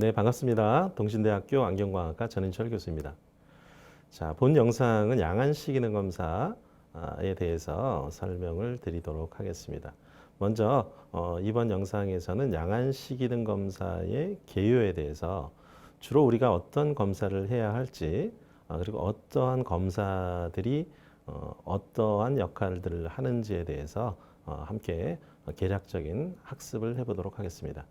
네, 반갑습니다. 동신대학교 안경광학과 전인철 교수입니다. 자, 본 영상은 양안시 기능 검사에 대해서 설명을 드리도록 하겠습니다. 먼저 이번 영상에서는 양안시 기능 검사의 개요에 대해서 주로 우리가 어떤 검사를 해야 할지 그리고 어떠한 검사들이 어떠한 역할들을 하는지에 대해서 함께 개략적인 학습을 해보도록 하겠습니다.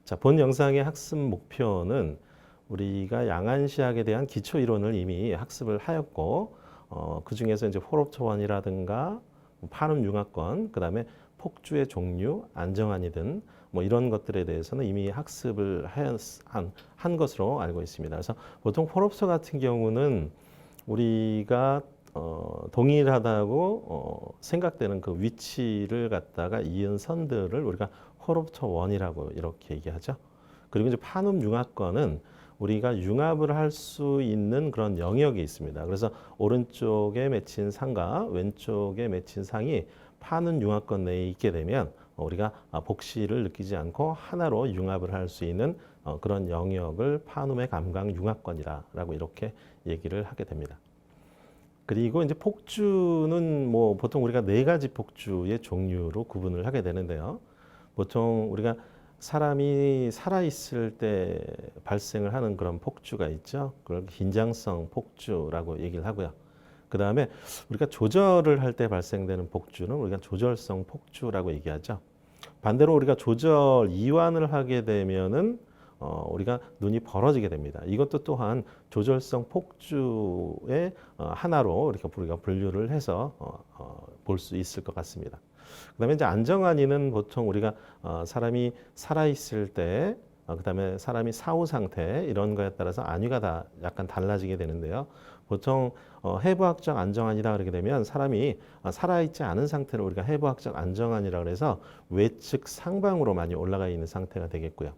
자, 본 영상의 학습 목표는 우리가 양안시학에 대한 기초 이론을 이미 학습을 하였고, 그 중에서 이제 호럽초원이라든가 판음융합권, 그 다음에 폭주의 종류, 안정환이든 뭐 이런 것들에 대해서는 이미 학습을 한 것으로 알고 있습니다. 그래서 보통 호럽소 같은 경우는 우리가 동일하다고 생각되는 그 위치를 갖다가 이은 선들을 우리가 호럽초원이라고 이렇게 얘기하죠. 그리고 이제 판음융합권은 우리가 융합을 할 수 있는 그런 영역이 있습니다. 그래서 오른쪽에 맺힌 상과 왼쪽에 맺힌 상이 판음융합권 내에 있게 되면 우리가 복시를 느끼지 않고 하나로 융합을 할 수 있는 그런 영역을 판음의 감각융합권이라고 이렇게 얘기를 하게 됩니다. 그리고 이제 폭주는 뭐 보통 우리가 네 가지 폭주의 종류로 구분을 하게 되는데요. 보통 우리가 사람이 살아있을 때 발생을 하는 그런 폭주가 있죠. 그걸 긴장성 폭주라고 얘기를 하고요. 그 다음에 우리가 조절을 할 때 발생되는 폭주는 우리가 조절성 폭주라고 얘기하죠. 반대로 우리가 조절 이완을 하게 되면은 우리가 눈이 벌어지게 됩니다. 이것도 또한 조절성 폭주의 하나로 이렇게 우리가 분류를 해서 볼 수 있을 것 같습니다. 그다음에 이제 안정환이는 보통 우리가 사람이 살아있을 때, 그다음에 사람이 사후 상태 이런 거에 따라서 안위가 다 약간 달라지게 되는데요. 보통 해부학적 안정환이다 그러게 되면 사람이 살아있지 않은 상태를 우리가 해부학적 안정환이라고 해서 외측 상방으로 많이 올라가 있는 상태가 되겠고요.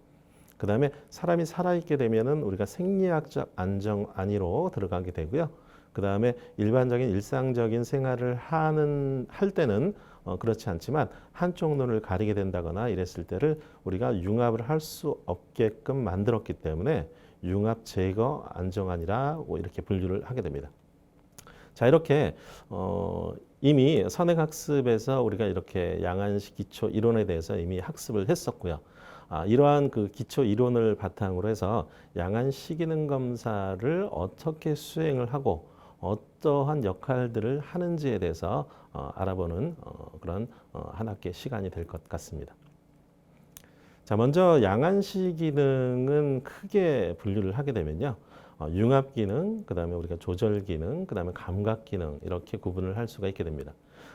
그 다음에 사람이 살아있게 되면은 우리가 생리학적 안정안위로 들어가게 되고요. 그 다음에 일반적인 일상적인 생활을 할 때는 그렇지 않지만 한쪽 눈을 가리게 된다거나 이랬을 때를 우리가 융합을 할 수 없게끔 만들었기 때문에 융합 제거 안정안이라고 이렇게 분류를 하게 됩니다. 자, 이렇게 이미 선행학습에서 우리가 이렇게 양안시 기초 이론에 대해서 이미 학습을 했었고요. 이러한 그 기초 이론을 바탕으로 해서 양안시 기능 검사를 어떻게 수행을 하고 어떠한 역할들을 하는지에 대해서 알아보는 그런 한 학기의 시간이 될 것 같습니다. 자, 먼저 양안시 기능은 크게 분류를 하게 되면요. 융합 기능, 그 다음에 우리가 조절 기능, 그 다음에 감각 기능 이렇게 구분을 할 수가 있게 됩니다.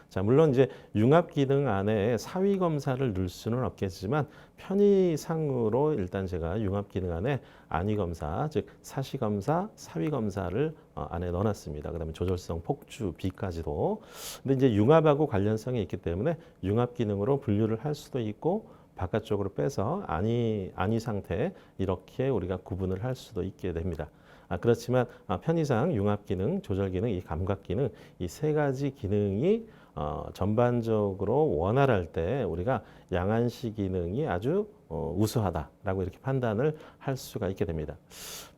자, 물론 이제 융합 기능 안에 사위 검사를 넣을 수는 없겠지만 편의상으로 일단 제가 융합 기능 안에 안위 검사, 즉 사시 검사, 사위 검사를 안에 넣어놨습니다. 그다음에 조절성 폭주 B까지도. 근데 이제 융합하고 관련성이 있기 때문에 융합 기능으로 분류를 할 수도 있고 바깥쪽으로 빼서 안위 상태 이렇게 우리가 구분을 할 수도 있게 됩니다. 그렇지만 편의상 융합 기능, 조절 기능, 이 감각 기능 이 세 가지 기능이 전반적으로 원활할 때 우리가 양안시 기능이 아주 우수하다라고 이렇게 판단을 할 수가 있게 됩니다.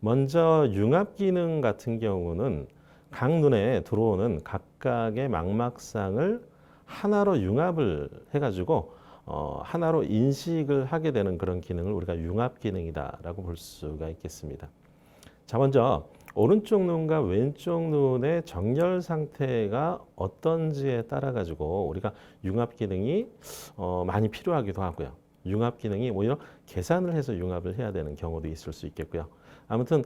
먼저 융합 기능 같은 경우는 각 눈에 들어오는 각각의 망막상을 하나로 융합을 해가지고 하나로 인식을 하게 되는 그런 기능을 우리가 융합 기능이다라고 볼 수가 있겠습니다. 자, 먼저 오른쪽 눈과 왼쪽 눈의 정렬 상태가 어떤지에 따라 가지고 우리가 융합 기능이 많이 필요하기도 하고요. 융합 기능이 오히려 계산을 해서 융합을 해야 되는 경우도 있을 수 있겠고요. 아무튼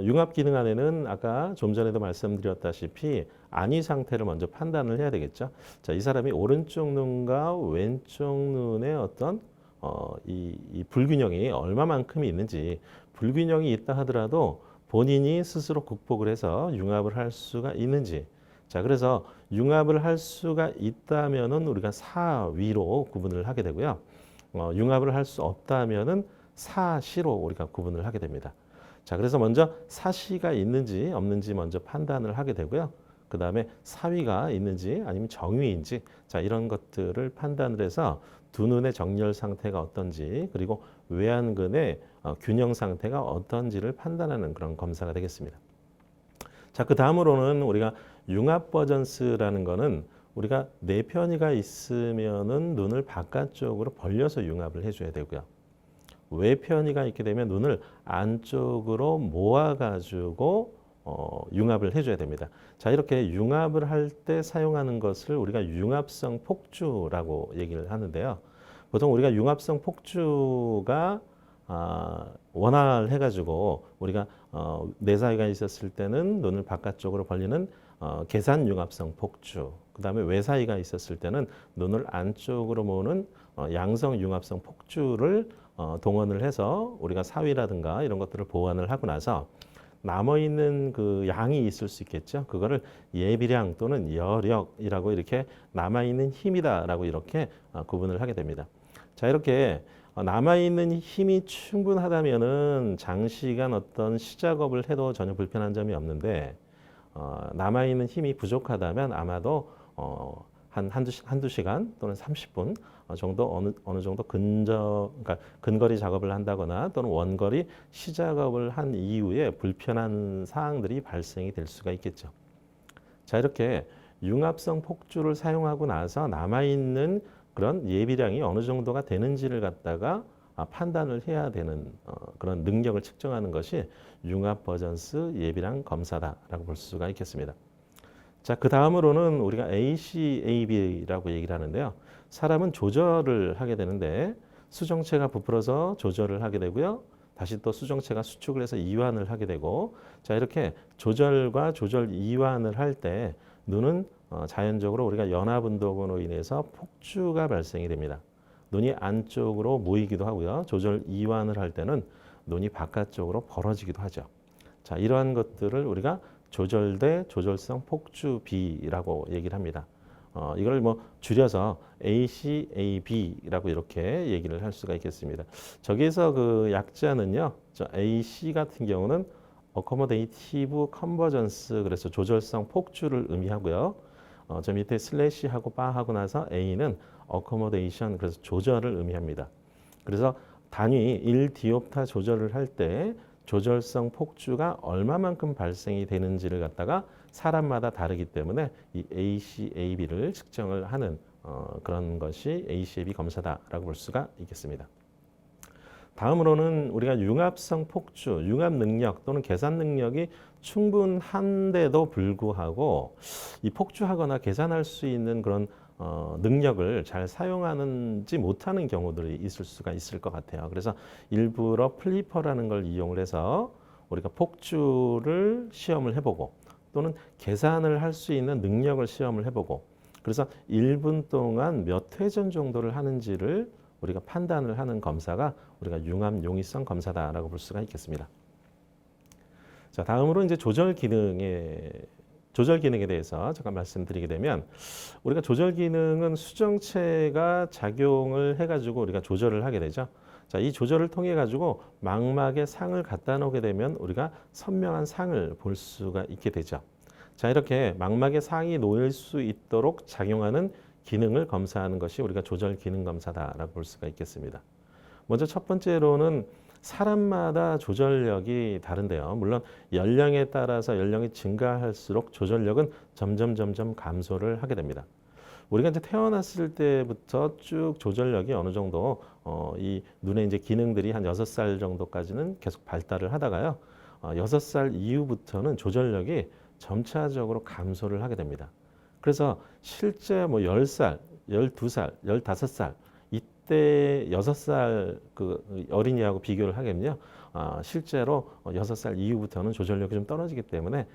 융합 기능 안에는 아까 좀 전에도 말씀드렸다시피 안위 상태를 먼저 판단을 해야 되겠죠. 자, 이 사람이 오른쪽 눈과 왼쪽 눈의 어떤 이 불균형이 얼마만큼이 있는지, 불균형이 있다 하더라도 본인이 스스로 극복을 해서 융합을 할 수가 있는지. 자, 그래서 융합을 할 수가 있다면은 우리가 사위로 구분을 하게 되고요. 융합을 할 수 없다면은 사시로 우리가 구분을 하게 됩니다. 자, 그래서 먼저 사시가 있는지 없는지 먼저 판단을 하게 되고요. 그 다음에 사위가 있는지 아니면 정위인지, 자, 이런 것들을 판단을 해서 두 눈의 정렬 상태가 어떤지, 그리고 외안근의 균형 상태가 어떤지를 판단하는 그런 검사가 되겠습니다. 자, 그 다음으로는 우리가 융합 버전스라는 거는 우리가 내편이가 있으면은 눈을 바깥쪽으로 벌려서 융합을 해줘야 되고요. 외편이가 있게 되면 눈을 안쪽으로 모아가지고 융합을 해줘야 됩니다. 자, 이렇게 융합을 할 때 사용하는 것을 우리가 융합성 폭주라고 얘기를 하는데요. 보통 우리가 융합성 폭주가 원활해가지고 우리가 내사이가 있었을 때는 눈을 바깥쪽으로 벌리는 계산 융합성 폭주, 그 다음에 외사이가 있었을 때는 눈을 안쪽으로 모으는 양성 융합성 폭주를 동원을 해서 우리가 사위라든가 이런 것들을 보완을 하고 나서 남아있는 그 양이 있을 수 있겠죠. 그거를 예비량 또는 여력이라고 이렇게 남아있는 힘이다라고 이렇게 구분을 하게 됩니다. 자, 이렇게 남아있는 힘이 충분하다면은 장시간 어떤 시작업을 해도 전혀 불편한 점이 없는데 남아있는 힘이 부족하다면 아마도 한두 시간 또는 30분 정도 어느 정도 그러니까 근거리 작업을 한다거나 또는 원거리 시작업을 한 이후에 불편한 사항들이 발생이 될 수가 있겠죠. 자, 이렇게 융합성 폭주를 사용하고 나서 남아있는 그런 예비량이 어느 정도가 되는지를 갖다가 판단을 해야 되는 그런 능력을 측정하는 것이 융합 버전스 예비량 검사다라고 볼 수가 있겠습니다. 자, 그 다음으로는 우리가 ACAB라고 얘기를 하는데요. 사람은 조절을 하게 되는데 수정체가 부풀어서 조절을 하게 되고요. 다시 또 수정체가 수축을 해서 이완을 하게 되고, 자, 이렇게 조절과 조절 이완을 할 때 눈은 자연적으로 우리가 연합 운동으로 인해서 폭주가 발생이 됩니다. 눈이 안쪽으로 모이기도 하고요. 조절 이완을 할 때는 눈이 바깥쪽으로 벌어지기도 하죠. 자, 이러한 것들을 우리가 조절대 조절성 폭주비라고 얘기를 합니다. 이걸 뭐 줄여서 ACAB라고 이렇게 얘기를 할 수가 있겠습니다. 저기에서 그 약자는요, AC 같은 경우는 Accommodative Convergence, 그래서 조절성 폭주를 의미하고요. 저 밑에 슬래시하고 바하고 나서 A는 Accommodation, 그래서 조절을 의미합니다. 그래서 단위 1디옵타 조절을 할 때 조절성 폭주가 얼마만큼 발생이 되는지를 갖다가 사람마다 다르기 때문에 이 ACAB를 측정을 하는 그런 것이 ACAB 검사다라고 볼 수가 있겠습니다. 다음으로는 우리가 융합성 폭주, 융합 능력 또는 계산 능력이 충분한데도 불구하고 이 폭주하거나 계산할 수 있는 그런 능력을 잘 사용하는지 못하는 경우들이 있을 수가 있을 것 같아요. 그래서 일부러 플리퍼라는 걸 이용을 해서 우리가 폭주를 시험을 해보고 또는 계산을 할 수 있는 능력을 시험을 해보고, 그래서 1분 동안 몇 회전 정도를 하는지를 우리가 판단을 하는 검사가 우리가 융합 용이성 검사다라고 볼 수가 있겠습니다. 자, 다음으로 이제 조절 기능에 대해서 잠깐 말씀드리게 되면, 우리가 조절 기능은 수정체가 작용을 해가지고 우리가 조절을 하게 되죠. 자, 이 조절을 통해 가지고 망막에 상을 갖다 놓게 되면 우리가 선명한 상을 볼 수가 있게 되죠. 자, 이렇게 망막에 상이 놓일 수 있도록 작용하는 기능을 검사하는 것이 우리가 조절 기능 검사다라고 볼 수가 있겠습니다. 먼저 첫 번째로는 사람마다 조절력이 다른데요. 물론 연령에 따라서 연령이 증가할수록 조절력은 점점 감소를 하게 됩니다. 우리가 이제 태어났을 때부터 쭉 조절력이 어느 정도 이 눈의 이제 기능들이 한 6살 정도까지는 계속 발달을 하다가요. 6살 이후부터는 조절력이 점차적으로 감소를 하게 됩니다. 그래서 실제 뭐 10살, 12살, 15살 이때 6살 그 어린이하고 비교를 하면요. 실제로 6살 이후부터는 조절력이 좀 떨어지기 때문에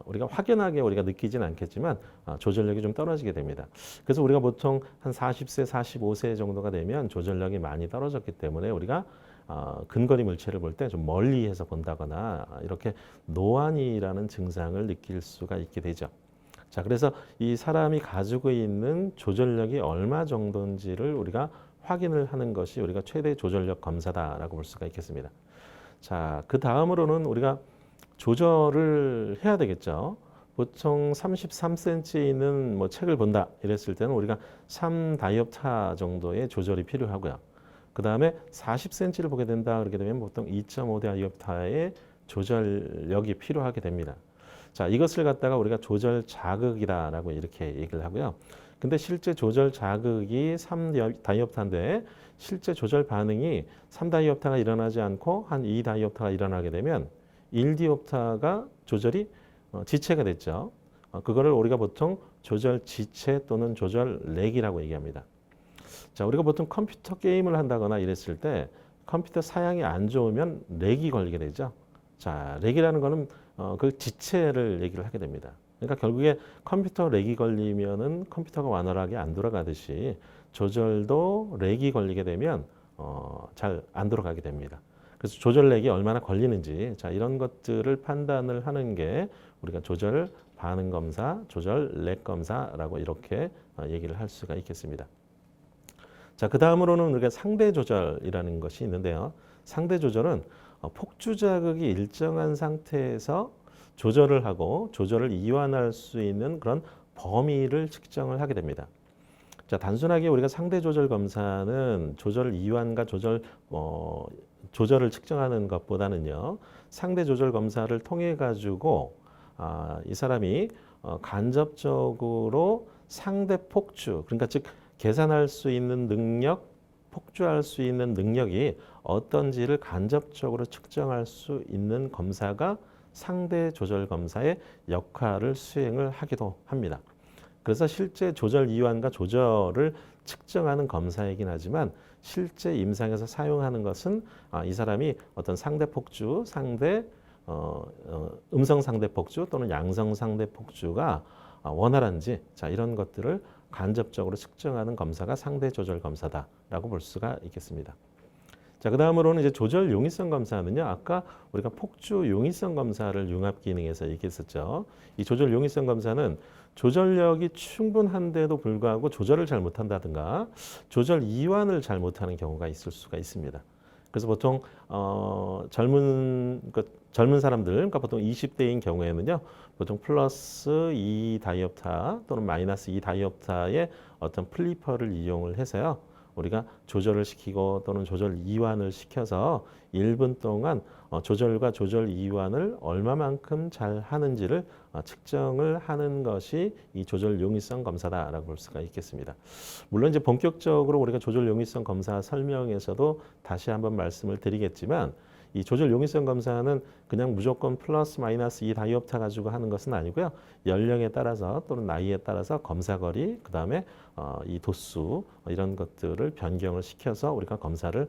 우리가 확연하게 우리가 느끼지는 않겠지만 조절력이 좀 떨어지게 됩니다. 그래서 우리가 보통 한 40세, 45세 정도가 되면 조절력이 많이 떨어졌기 때문에 우리가 근거리 물체를 볼 때 좀 멀리해서 본다거나 이렇게 노안이라는 증상을 느낄 수가 있게 되죠. 자, 그래서 이 사람이 가지고 있는 조절력이 얼마 정도인지를 우리가 확인을 하는 것이 우리가 최대 조절력 검사다라고 볼 수가 있겠습니다. 자, 그 다음으로는 우리가 조절을 해야 되겠죠. 보통 33cm 있는 뭐 책을 본다 이랬을 때는 우리가 3다이옵타 정도의 조절이 필요하고요. 그 다음에 40cm를 보게 된다 그렇게 되면 보통 2.5 다이옵타의 조절력이 필요하게 됩니다. 자, 이것을 갖다가 우리가 조절 자극이다라고 이렇게 얘기를 하고요. 근데 실제 조절 자극이 3다이옵타인데 실제 조절 반응이 3다이옵타가 일어나지 않고 한 2다이옵타가 일어나게 되면 1디옵타가 조절이 지체가 됐죠. 그거를 우리가 보통 조절 지체 또는 조절 렉이라고 얘기합니다. 자, 우리가 보통 컴퓨터 게임을 한다거나 이랬을 때 컴퓨터 사양이 안 좋으면 렉이 걸리게 되죠. 자, 렉이라는 거는 그 지체를 얘기를 하게 됩니다. 그러니까 결국에 컴퓨터 렉이 걸리면은 컴퓨터가 원활하게 안 돌아가듯이 조절도 렉이 걸리게 되면 잘 안 돌아가게 됩니다. 그래서 조절 렉이 얼마나 걸리는지 자, 이런 것들을 판단을 하는 게 우리가 조절 반응 검사, 조절 렉 검사라고 이렇게 얘기를 할 수가 있겠습니다. 자, 그 다음으로는 우리가 상대 조절이라는 것이 있는데요. 상대 조절은 폭주 자극이 일정한 상태에서 조절을 하고 조절을 이완할 수 있는 그런 범위를 측정을 하게 됩니다. 자, 단순하게 우리가 상대 조절 검사는 조절 이완과 조절을 측정하는 것보다는요. 상대 조절 검사를 통해 가지고 이 사람이 간접적으로 상대 폭주, 그러니까 즉 계산할 수 있는 능력, 폭주할 수 있는 능력이 어떤지를 간접적으로 측정할 수 있는 검사가 상대 조절 검사의 역할을 수행을 하기도 합니다. 그래서 실제 조절 이완과 조절을 측정하는 검사이긴 하지만 실제 임상에서 사용하는 것은 이 사람이 어떤 상대 폭주, 음성 상대 폭주 또는 양성 상대 폭주가 원활한지 자, 이런 것들을 간접적으로 측정하는 검사가 상대 조절 검사다라고 볼 수가 있겠습니다. 자, 그 다음으로는 이제 조절 용이성 검사는요. 아까 우리가 폭주 용이성 검사를 융합 기능에서 얘기했었죠. 이 조절 용이성 검사는 조절력이 충분한데도 불구하고 조절을 잘 못한다든가 조절 이완을 잘 못하는 경우가 있을 수가 있습니다. 그래서 보통 젊은 사람들, 그러니까 보통 20대인 경우에는요, 보통 플러스 2 다이옵타 또는 마이너스 2 다이옵타의 어떤 플리퍼를 이용을 해서요, 우리가 조절을 시키고 또는 조절 이완을 시켜서 1분 동안 조절과 조절 이완을 얼마만큼 잘 하는지를 측정을 하는 것이 이 조절 용이성 검사다라고 볼 수가 있겠습니다. 물론 이제 본격적으로 우리가 조절 용이성 검사 설명에서도 다시 한번 말씀을 드리겠지만 이 조절 용이성 검사는 그냥 무조건 플러스 마이너스 2 다이옵타 가지고 하는 것은 아니고요. 연령에 따라서 또는 나이에 따라서 검사 거리, 그 다음에 이 도수 이런 것들을 변경을 시켜서 우리가 검사를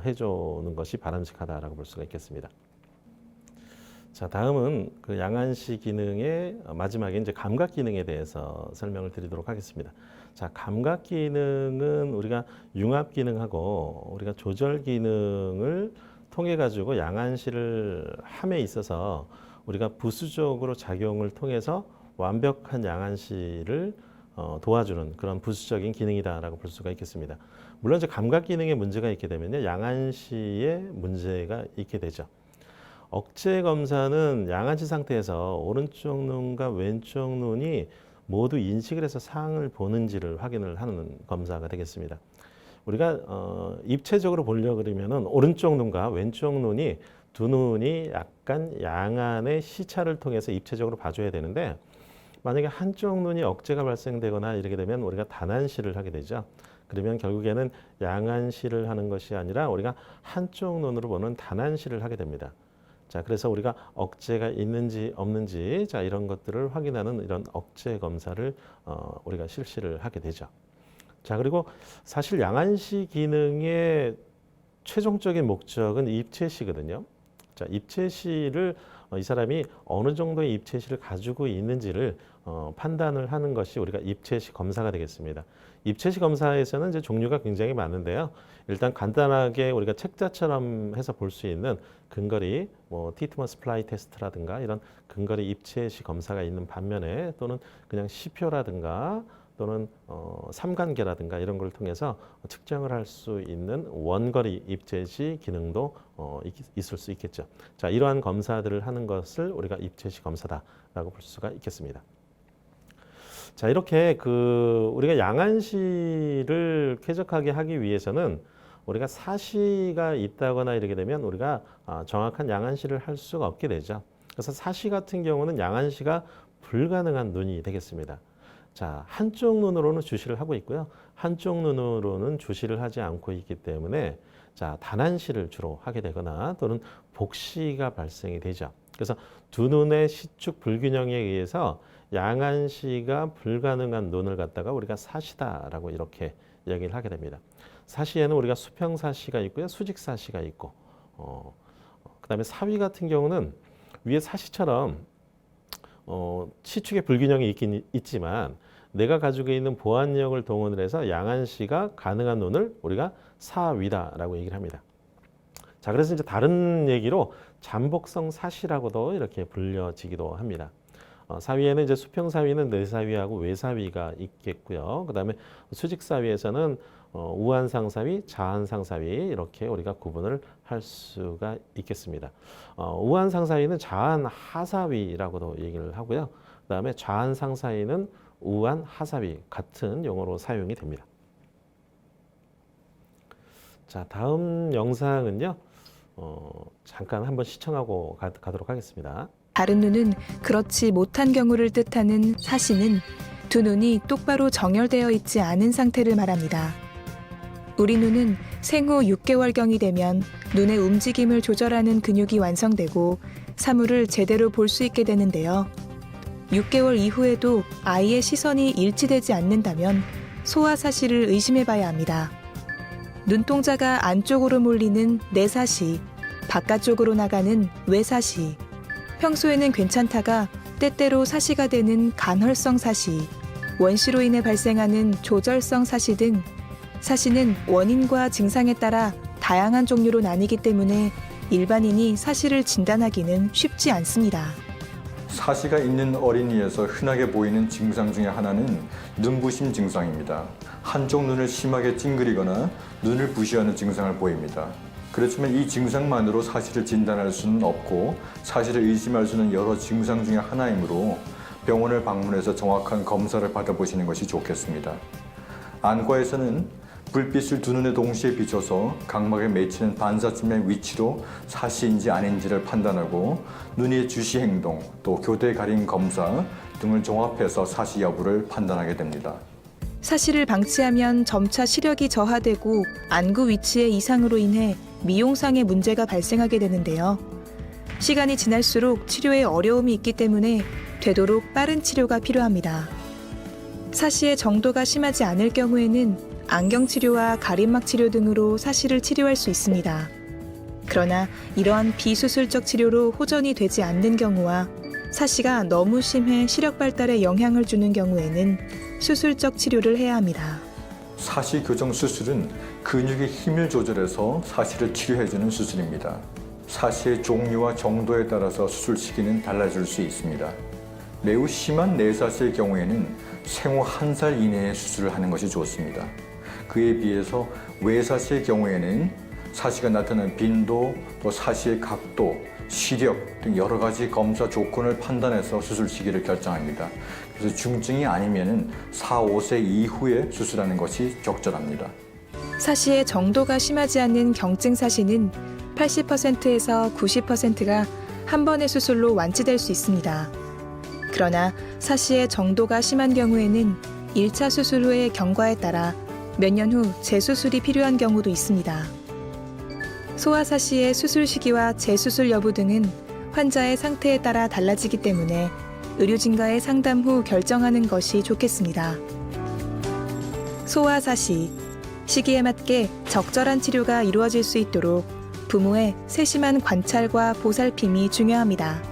해주는 것이 바람직하다라고 볼 수가 있겠습니다. 자, 다음은 그 양안시 기능의 마지막에 이제 감각 기능에 대해서 설명을 드리도록 하겠습니다. 자, 감각 기능은 우리가 융합 기능하고 우리가 조절 기능을 통해 가지고 양안시를 함에 있어서 우리가 부수적으로 작용을 통해서 완벽한 양안시를 도와주는 그런 부수적인 기능이다라고 볼 수가 있겠습니다. 물론 이제 감각 기능에 문제가 있게 되면요, 양안시에 문제가 있게 되죠. 억제 검사는 양안시 상태에서 오른쪽 눈과 왼쪽 눈이 모두 인식을 해서 상을 보는지를 확인을 하는 검사가 되겠습니다. 우리가 입체적으로 보려고 그러면은 오른쪽 눈과 왼쪽 눈이 두 눈이 약간 양안의 시차를 통해서 입체적으로 봐줘야 되는데 만약에 한쪽 눈이 억제가 발생되거나 이렇게 되면 우리가 단안시를 하게 되죠. 그러면 결국에는 양안시를 하는 것이 아니라 우리가 한쪽 눈으로 보는 단안시를 하게 됩니다. 자, 그래서 우리가 억제가 있는지 없는지 자, 이런 것들을 확인하는 이런 억제 검사를 우리가 실시를 하게 되죠. 자, 그리고 사실 양안시 기능의 최종적인 목적은 입체시거든요. 자, 입체시를 이 사람이 어느 정도의 입체시를 가지고 있는지를 판단을 하는 것이 우리가 입체시 검사가 되겠습니다. 입체시 검사에서는 이제 종류가 굉장히 많은데요. 일단 간단하게 우리가 책자처럼 해서 볼 수 있는 근거리, 티트머스 플라이 테스트라든가 이런 근거리 입체시 검사가 있는 반면에 또는 그냥 시표라든가 또는 삼간계라든가 이런 걸 통해서 측정을 할 수 있는 원거리 입체시 기능도 있을 수 있겠죠. 자, 이러한 검사들을 하는 것을 우리가 입체시 검사다라고 볼 수가 있겠습니다. 자, 이렇게 우리가 양안시를 쾌적하게 하기 위해서는 우리가 사시가 있다거나 이렇게 되면 우리가 정확한 양안시를 할 수가 없게 되죠. 그래서 사시 같은 경우는 양안시가 불가능한 눈이 되겠습니다. 자, 한쪽 눈으로는 주시를 하고 있고요. 한쪽 눈으로는 주시를 하지 않고 있기 때문에 자, 단안시를 주로 하게 되거나 또는 복시가 발생이 되죠. 그래서 두 눈의 시축 불균형에 의해서 양안시가 불가능한 눈을 갖다가 우리가 사시다라고 이렇게 얘기를 하게 됩니다. 사시에는 우리가 수평사시가 있고요. 수직사시가 있고 그다음에 사위 같은 경우는 위에 사시처럼 시축의 불균형이 있긴 있지만 내가 가지고 있는 보완력을 동원을 해서 양안시가 가능한 눈을 우리가 사위다라고 얘기를 합니다. 자, 그래서 이제 다른 얘기로 잠복성 사시라고도 이렇게 불려지기도 합니다. 사위에는 이제 수평사위는 내사위하고 외사위가 있겠고요. 그다음에 수직사위에서는 우한상사위, 자한상사위 이렇게 우리가 구분을 할 수가 있겠습니다. 우한상사위는 자한하사위라고도 얘기를 하고요. 그다음에 좌한상사위는 우한하사위 같은 용어로 사용이 됩니다. 자, 다음 영상은요. 잠깐 한번 시청하고 가도록 하겠습니다. 다른 눈은 그렇지 못한 경우를 뜻하는 사시는 두 눈이 똑바로 정렬되어 있지 않은 상태를 말합니다. 우리 눈은 생후 6개월경이 되면 눈의 움직임을 조절하는 근육이 완성되고 사물을 제대로 볼 수 있게 되는데요. 6개월 이후에도 아이의 시선이 일치되지 않는다면 소아사시를 의심해 봐야 합니다. 눈동자가 안쪽으로 몰리는 내사시, 바깥쪽으로 나가는 외사시, 평소에는 괜찮다가 때때로 사시가 되는 간헐성 사시, 원시로 인해 발생하는 조절성 사시 등 사시는 원인과 증상에 따라 다양한 종류로 나뉘기 때문에 일반인이 사시를 진단하기는 쉽지 않습니다. 사시가 있는 어린이에서 흔하게 보이는 증상 중에 하나는 눈부심 증상입니다. 한쪽 눈을 심하게 찡그리거나 눈을 부시하는 증상을 보입니다. 그렇지만 이 증상만으로 사시를 진단할 수는 없고 사시를 의심할 수는 여러 증상 중에 하나이므로 병원을 방문해서 정확한 검사를 받아보시는 것이 좋겠습니다. 안과에서는 불빛을 두 눈에 동시에 비춰서 각막에 맺히는 반사점의 위치로 사시인지 아닌지를 판단하고 눈의 주시 행동, 또 교대 가림 검사 등을 종합해서 사시 여부를 판단하게 됩니다. 사시를 방치하면 점차 시력이 저하되고 안구 위치의 이상으로 인해 미용상의 문제가 발생하게 되는데요. 시간이 지날수록 치료에 어려움이 있기 때문에 되도록 빠른 치료가 필요합니다. 사시의 정도가 심하지 않을 경우에는 안경 치료와 가림막 치료 등으로 사시를 치료할 수 있습니다. 그러나 이러한 비수술적 치료로 호전이 되지 않는 경우와 사시가 너무 심해 시력 발달에 영향을 주는 경우에는 수술적 치료를 해야 합니다. 사시 교정 수술은 근육의 힘을 조절해서 사시를 치료해주는 수술입니다. 사시의 종류와 정도에 따라서 수술 시기는 달라질 수 있습니다. 매우 심한 내사시의 경우에는 생후 1살 이내에 수술을 하는 것이 좋습니다. 그에 비해서 외사시의 경우에는 사시가 나타나는 빈도, 또 사시의 각도, 시력 등 여러 가지 검사 조건을 판단해서 수술 시기를 결정합니다. 그래서 중증이 아니면 4, 5세 이후에 수술하는 것이 적절합니다. 사시의 정도가 심하지 않은 경증 사시는 80%에서 90%가 한 번의 수술로 완치될 수 있습니다. 그러나 사시의 정도가 심한 경우에는 1차 수술 후의 경과에 따라 몇 년 후 재수술이 필요한 경우도 있습니다. 소아사시의 수술 시기와 재수술 여부 등은 환자의 상태에 따라 달라지기 때문에 의료진과의 상담 후 결정하는 것이 좋겠습니다. 소아사시, 시기에 맞게 적절한 치료가 이루어질 수 있도록 부모의 세심한 관찰과 보살핌이 중요합니다.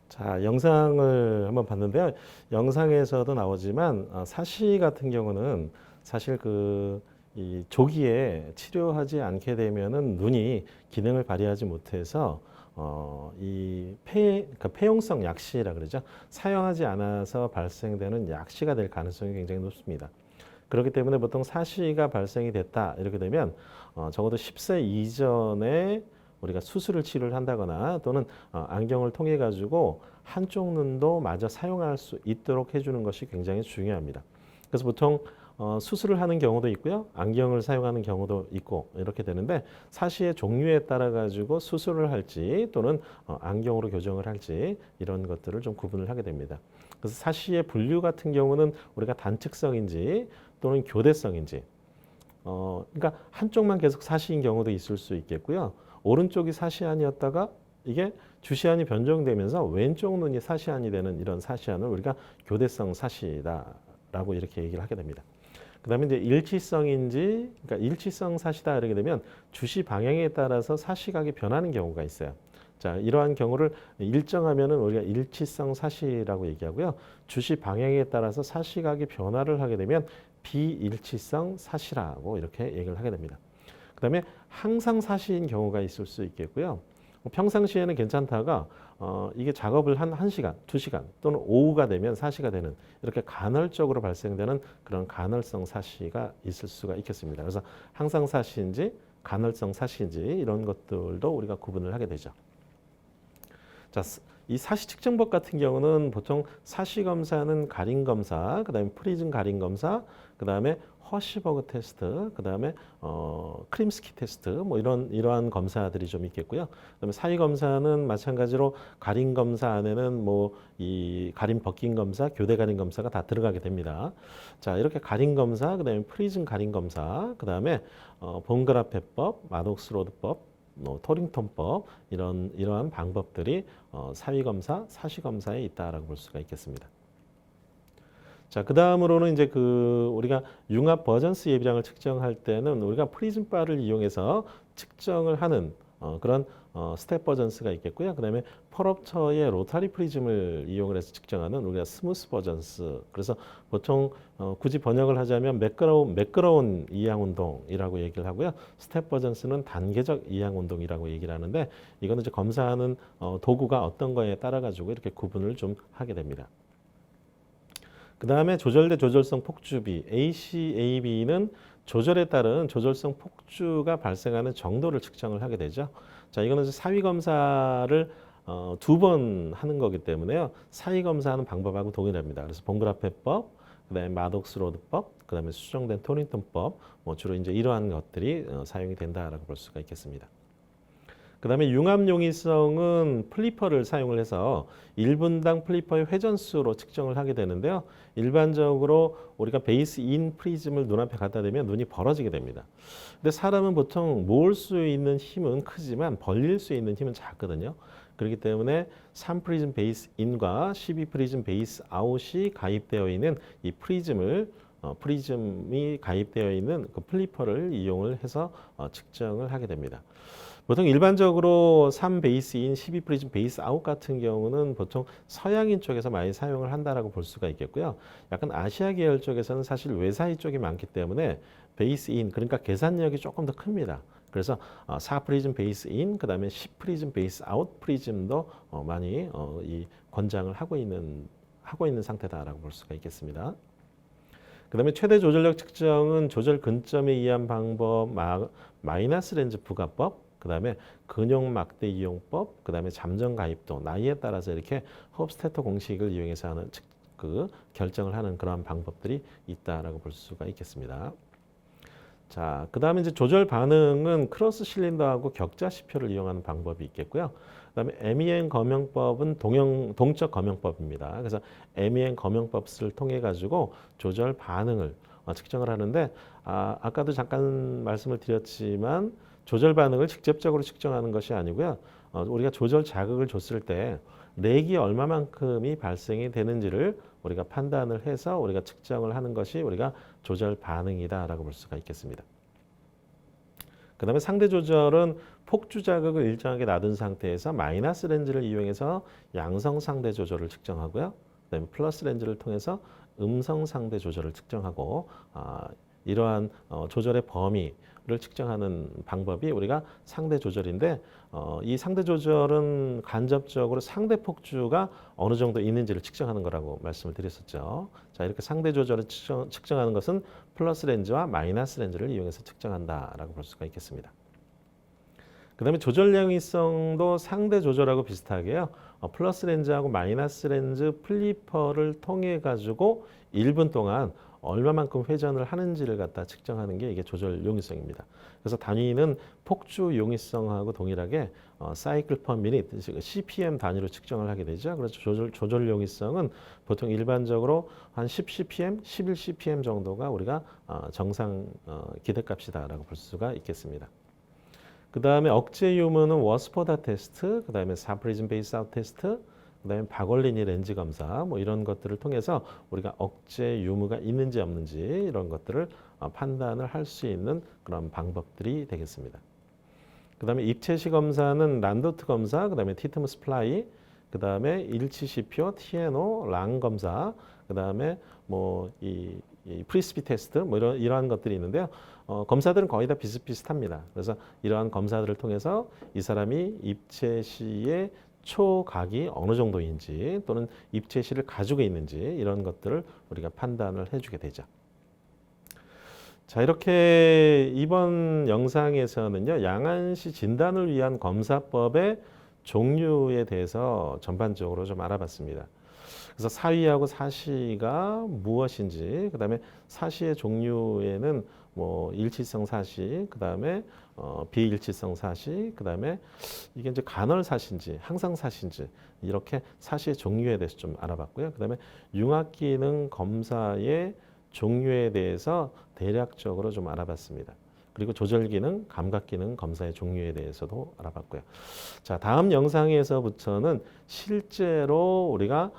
자, 영상을 한번 봤는데요. 영상에서도 나오지만 사시 같은 경우는 사실 이 조기에 치료하지 않게 되면은 눈이 기능을 발휘하지 못해서 그러니까 폐용성 약시라 그러죠. 사용하지 않아서 발생되는 약시가 될 가능성이 굉장히 높습니다. 그렇기 때문에 보통 사시가 발생이 됐다 이렇게 되면 적어도 10세 이전에 우리가 수술을 치료를 한다거나 또는 안경을 통해 가지고 한쪽 눈도 마저 사용할 수 있도록 해주는 것이 굉장히 중요합니다. 그래서 보통 수술을 하는 경우도 있고요. 안경을 사용하는 경우도 있고 이렇게 되는데 사시의 종류에 따라 가지고 수술을 할지 또는 안경으로 교정을 할지 이런 것들을 좀 구분을 하게 됩니다. 그래서 사시의 분류 같은 경우는 우리가 단측성인지 또는 교대성인지 그러니까 한쪽만 계속 사시인 경우도 있을 수 있겠고요. 오른쪽이 사시안이었다가 이게 주시안이 변종되면서 왼쪽 눈이 사시안이 되는 이런 사시안을 우리가 교대성 사시다라고 이렇게 얘기를 하게 됩니다. 그다음에 이제 일치성인지, 그러니까 일치성 사시다 이렇게 되면 주시 방향에 따라서 사시각이 변하는 경우가 있어요. 자, 이러한 경우를 일정하면은 우리가 일치성 사시라고 얘기하고요. 주시 방향에 따라서 사시각이 변화를 하게 되면 비일치성 사시라고 이렇게 얘기를 하게 됩니다. 그다음에 항상 사시인 경우가 있을 수 있겠고요. 평상시에는 괜찮다가 이게 작업을 한 1시간, 2시간 또는 오후가 되면 사시가 되는 이렇게 간헐적으로 발생되는 그런 간헐성 사시가 있을 수가 있겠습니다. 그래서 항상 사시인지 간헐성 사시인지 이런 것들도 우리가 구분을 하게 되죠. 자, 이 사시 측정법 같은 경우는 보통 사시 검사는 가림 검사, 그다음에 프리즘 가림 검사, 그다음에 허시버그 테스트, 그다음에 크림스키 테스트, 뭐 이러한 검사들이 좀 있겠고요. 그다음에 사위 검사는 마찬가지로 가림 검사 안에는 뭐 이 가림 벗김 검사, 교대 가림 검사가 다 들어가게 됩니다. 자, 이렇게 가림 검사, 그다음에 프리즘 가림 검사, 그다음에 본그라페법, 마독스로드법, 토링턴법 이러한 방법들이 사위 검사, 사시 검사에 있다라고 볼 수가 있겠습니다. 자, 그 다음으로는 이제 우리가 융합 버전스 예비량을 측정할 때는 우리가 프리즘 바를 이용해서 측정을 하는 그런 스텝 버전스가 있겠고요. 그 다음에 펄업처의 로타리 프리즘을 이용을 해서 측정하는 우리가 스무스 버전스. 그래서 보통 굳이 번역을 하자면 매끄러운 이항 운동이라고 얘기를 하고요. 스텝 버전스는 단계적 이항 운동이라고 얘기를 하는데 이거는 이제 검사하는 도구가 어떤 거에 따라 가지고 이렇게 구분을 좀 하게 됩니다. 그 다음에 조절대 조절성 폭주비 ACAB는 조절에 따른 조절성 폭주가 발생하는 정도를 측정을 하게 되죠. 자, 이거는 사위 검사를 2번 하는 거기 때문에요. 사위 검사하는 방법하고 동일합니다. 그래서 본그라페법, 그다음에 마독스로드법, 그다음에 수정된 토링턴법, 뭐 주로 이제 이러한 것들이 사용이 된다라고 볼 수가 있겠습니다. 그 다음에 융합 용이성은 플리퍼를 사용을 해서 1분당 플리퍼의 회전수로 측정을 하게 되는데요. 일반적으로 우리가 베이스 인 프리즘을 눈앞에 갖다 대면 눈이 벌어지게 됩니다. 근데 사람은 보통 모을 수 있는 힘은 크지만 벌릴 수 있는 힘은 작거든요. 그렇기 때문에 3프리즘 베이스 인과 12프리즘 베이스 아웃이 가입되어 있는 이 프리즘이 가입되어 있는 그 플리퍼를 이용을 해서 측정을 하게 됩니다. 보통 일반적으로 3 베이스 인, 12 프리즘 베이스 아웃 같은 경우는 보통 서양인 쪽에서 많이 사용을 한다라고 볼 수가 있겠고요. 약간 아시아 계열 쪽에서는 사실 외사이 쪽이 많기 때문에 베이스 인, 그러니까 계산력이 조금 더 큽니다. 그래서 4 프리즘 베이스 인, 그 다음에 10 프리즘 베이스 아웃 프리즘도 많이 이 권장을 하고 있는 상태다라고 볼 수가 있겠습니다. 그 다음에 최대 조절력 측정은 조절 근점에 의한 방법, 마이너스 렌즈 부가법, 그 다음에 근용 막대 이용법, 그 다음에 잠정 가입도, 나이에 따라서 이렇게 홉스테터 공식을 이용해서 하는 결정을 하는 그러한 방법들이 있다라고 볼 수가 있겠습니다. 자, 그 다음에 이제 조절 반응은 크로스 실린더하고 격자 시표를 이용하는 방법이 있겠고요. 그 다음에 MEN 검용법은 동적 검용법입니다. 그래서 MEN 검용법을 통해 가지고 조절 반응을 측정을 하는데 아까도 잠깐 말씀을 드렸지만 조절 반응을 직접적으로 측정하는 것이 아니고요. 우리가 조절 자극을 줬을 때 렉이 얼마만큼이 발생이 되는지를 우리가 판단을 해서 우리가 측정을 하는 것이 우리가 조절 반응이다라고 볼 수가 있겠습니다. 그 다음에 상대 조절은 폭주 자극을 일정하게 놔둔 상태에서 마이너스 렌즈를 이용해서 양성 상대 조절을 측정하고요. 그 다음에 플러스 렌즈를 통해서 음성 상대 조절을 측정하고 이러한 조절의 범위를 측정하는 방법이 우리가 상대 조절인데 이 상대 조절은 간접적으로 상대 폭주가 어느 정도 있는지를 측정하는 거라고 말씀을 드렸었죠. 자, 이렇게 상대 조절을 측정하는 것은 플러스 렌즈와 마이너스 렌즈를 이용해서 측정한다라고 볼 수가 있겠습니다. 그다음에 조절 용이성도 상대 조절하고 비슷하게요. 플러스 렌즈하고 마이너스 렌즈 플리퍼를 통해 가지고 1분 동안 얼마만큼 회전을 하는지를 갖다 측정하는 게 이게 조절 용이성입니다. 그래서 단위는 폭주 용이성하고 동일하게 사이클 퍼 미닛, CPM 단위로 측정을 하게 되죠. 그래서 조절 용이성은 보통 일반적으로 한 10 CPM, 11 CPM 정도가 우리가 정상 기대값이다라고 볼 수가 있겠습니다. 그 다음에 억제 유무는 워스포다 테스트, 그 다음에 사프리즘 베이스 아웃 테스트, 그 다음에 바걸리니 렌즈 검사 뭐 이런 것들을 통해서 우리가 억제 유무가 있는지 없는지 이런 것들을 판단을 할 수 있는 그런 방법들이 되겠습니다. 그 다음에 입체시 검사는 란도트 검사, 그 다음에 티트무스 플라이, 그 다음에 일치시표, TNO, 랑 검사, 그 다음에 뭐 이 프리스피 테스트 뭐 이러한 것들이 있는데요. 검사들은 거의 다 비슷비슷합니다. 그래서 이러한 검사들을 통해서 이 사람이 입체 시의 초각이 어느 정도인지 또는 입체 시를 가지고 있는지 이런 것들을 우리가 판단을 해주게 되죠. 자, 이렇게 이번 영상에서는요, 양안시 진단을 위한 검사법의 종류에 대해서 전반적으로 좀 알아봤습니다. 그래서 사위하고 사시가 무엇인지, 그 다음에 사시의 종류에는 뭐 일치성 사시, 그 다음에 비일치성 사시, 그 다음에 이게 이제 간헐 사시인지 항상 사시인지 이렇게 사시의 종류에 대해서 좀 알아봤고요. 그 다음에 융합기능 검사의 종류에 대해서 대략적으로 좀 알아봤습니다. 그리고 조절기능, 감각기능 검사의 종류에 대해서도 알아봤고요. 자, 다음 영상에서부터는 실제로 우리가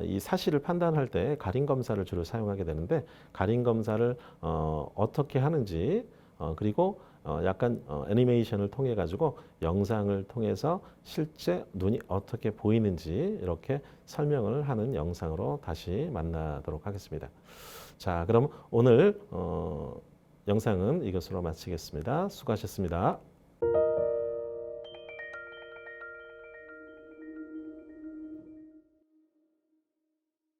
이 사실을 판단할 때 가림 검사를 주로 사용하게 되는데 가림 검사를 어떻게 하는지 그리고 약간 애니메이션을 통해 가지고 영상을 통해서 실제 눈이 어떻게 보이는지 이렇게 설명을 하는 영상으로 다시 만나도록 하겠습니다. 자, 그럼 오늘 영상은 이것으로 마치겠습니다. 수고하셨습니다.